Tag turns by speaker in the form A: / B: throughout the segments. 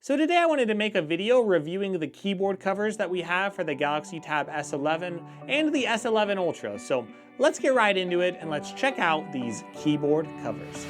A: So today I wanted to make a video reviewing the keyboard covers that we have for the Galaxy Tab S11 and the S11 Ultra. So let's get right into it and let's check out these keyboard covers.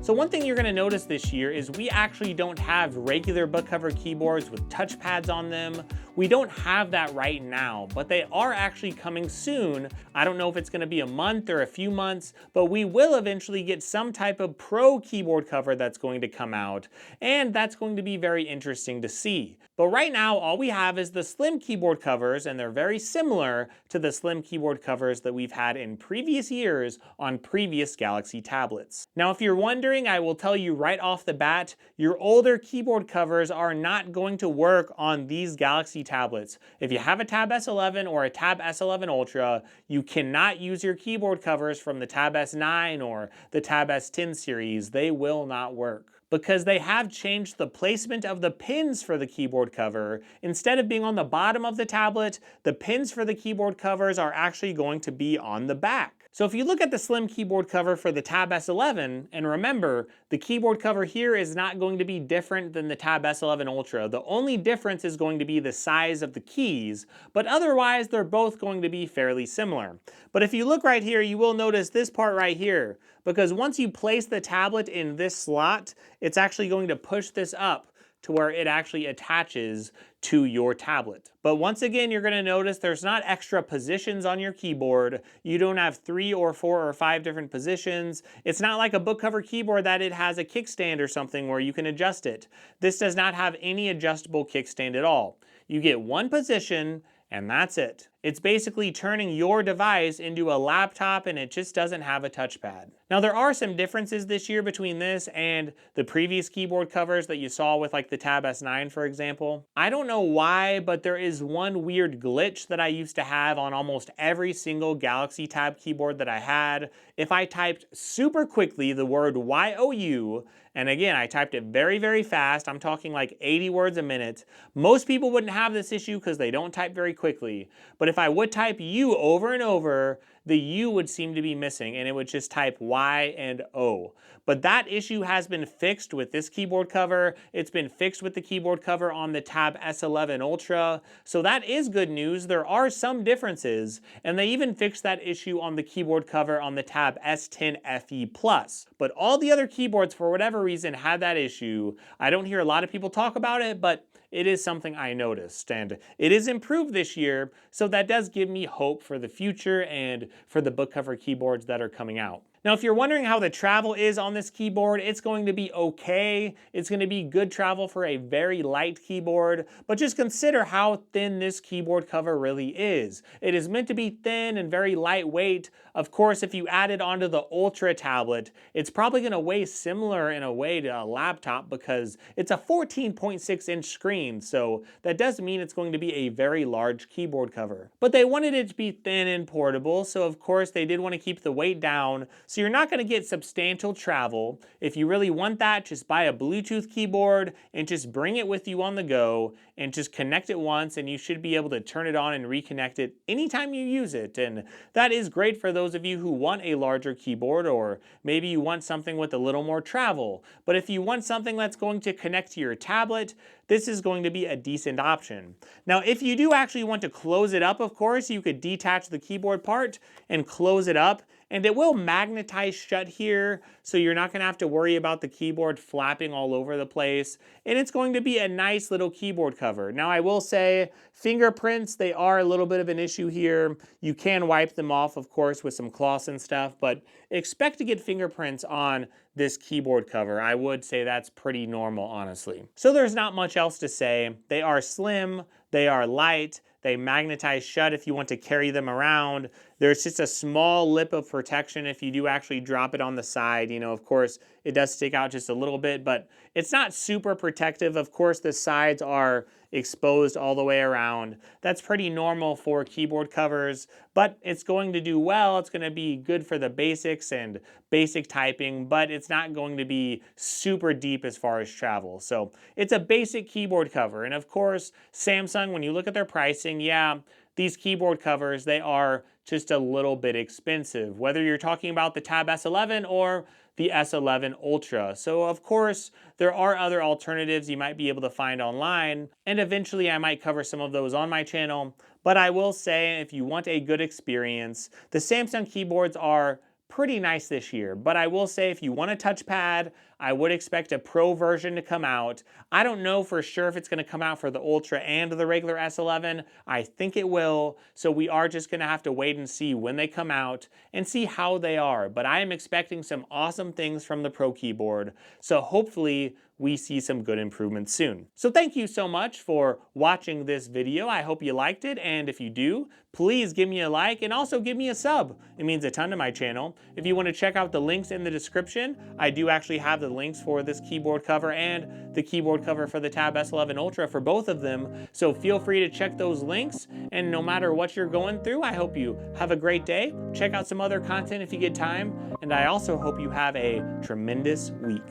A: So one thing you're going to notice this year is we actually don't have regular book cover keyboards with touchpads on them. We don't have that right now, but they are actually coming soon. I don't know if it's going to be a month or a few months, but we will eventually get some type of pro keyboard cover that's going to come out, and that's going to be very interesting to see. But right now, all we have is the slim keyboard covers, and they're very similar to the slim keyboard covers that we've had in previous years on previous Galaxy tablets. Now, if you're wondering, I will tell you right off the bat, your older keyboard covers are not going to work on these Galaxy tablets. If you have a Tab S11 or a Tab S11 Ultra, you cannot use your keyboard covers from the Tab S9 or the Tab S10 series. They will not work, because they have changed the placement of the pins for the keyboard cover. Instead of being on the bottom of the tablet, the pins for the keyboard covers are actually going to be on the back. So if you look at the slim keyboard cover for the Tab S11, and remember, the keyboard cover here is not going to be different than the Tab S11 Ultra. The only difference is going to be the size of the keys, but otherwise they're both going to be fairly similar. But if you look right here, you will notice this part right here, because once you place the tablet in this slot, it's actually going to push this up to where it actually attaches to your tablet. But once again, you're going to notice there's not extra positions on your keyboard. You don't have 3 or 4 or 5 different positions. It's not like a book cover keyboard that it has a kickstand or something where you can adjust it. This does not have any adjustable kickstand at all. You get one position, and that's it. It's basically turning your device into a laptop, and it just doesn't have a touchpad. Now, there are some differences this year between this and the previous keyboard covers that you saw with like the Tab S9, for example. I don't know why, but there is one weird glitch that I used to have on almost every single Galaxy Tab keyboard that I had. If I typed super quickly the word YOU, and again, I typed it very, very fast, I'm talking like 80 words a minute, most people wouldn't have this issue because they don't type very quickly. But if I would type U over and over, the U would seem to be missing, and it would just type Y and O. But that issue has been fixed with this keyboard cover. It's been fixed with the keyboard cover on the Tab S11 Ultra. So that is good news. There are some differences, and they even fixed that issue on the keyboard cover on the Tab S10 FE Plus. But all the other keyboards, for whatever reason, had that issue. I don't hear a lot of people talk about it, but it is something I noticed, and it is improved this year, so that does give me hope for the future and for the book cover keyboards that are coming out. Now, if you're wondering how the travel is on this keyboard, it's going to be okay. It's going to be good travel for a very light keyboard, but just consider how thin this keyboard cover really is. It is meant to be thin and very lightweight. Of course, if you add it onto the Ultra tablet, it's probably going to weigh similar in a way to a laptop because it's a 14.6-inch screen, so that does mean it's going to be a very large keyboard cover. But they wanted it to be thin and portable, so of course they did want to keep the weight down. So you're not going to get substantial travel. If you really want that, just buy a Bluetooth keyboard and just bring it with you on the go and just connect it once, and you should be able to turn it on and reconnect it anytime you use it. And that is great for those of you who want a larger keyboard, or maybe you want something with a little more travel. But if you want something that's going to connect to your tablet, this is going to be a decent option. Now, if you do actually want to close it up, of course, you could detach the keyboard part and close it up, and it will magnetize shut here, so you're not going to have to worry about the keyboard flapping all over the place, and it's going to be a nice little keyboard cover. Now, I will say fingerprints, they are a little bit of an issue here. You can wipe them off, of course, with some cloths and stuff, but expect to get fingerprints on this keyboard cover. I would say that's pretty normal, honestly. So there's not much else to say. They are slim, they are light, they magnetize shut if you want to carry them around. There's just a small lip of protection if you do actually drop it on the side. You know, of course, it does stick out just a little bit, but it's not super protective. Of course, the sides are exposed all the way around. That's pretty normal for keyboard covers, but it's going to do well. It's going to be good for the basics and basic typing, but it's not going to be super deep as far as travel. So it's a basic keyboard cover. And of course, Samsung, when you look at their pricing, yeah, these keyboard covers, they are just a little bit expensive, whether you're talking about the Tab S11 or the S11 Ultra. So of course, there are other alternatives you might be able to find online, and eventually I might cover some of those on my channel. But I will say, if you want a good experience, the Samsung keyboards are pretty nice this year. But I will say, if you want a touchpad, I would expect a Pro version to come out. I don't know for sure if it's going to come out for the Ultra and the regular S11. I think it will. So we are just going to have to wait and see when they come out and see how they are. But I am expecting some awesome things from the Pro keyboard. So hopefully we see some good improvements soon. So thank you so much for watching this video. I hope you liked it, and if you do, please give me a like and also give me a sub. It means a ton to my channel. If you want to check out the links in the description, I do actually have the links for this keyboard cover and the keyboard cover for the Tab S11 Ultra for both of them. So feel free to check those links, and no matter what you're going through, I hope you have a great day. Check out some other content if you get time, and I also hope you have a tremendous week.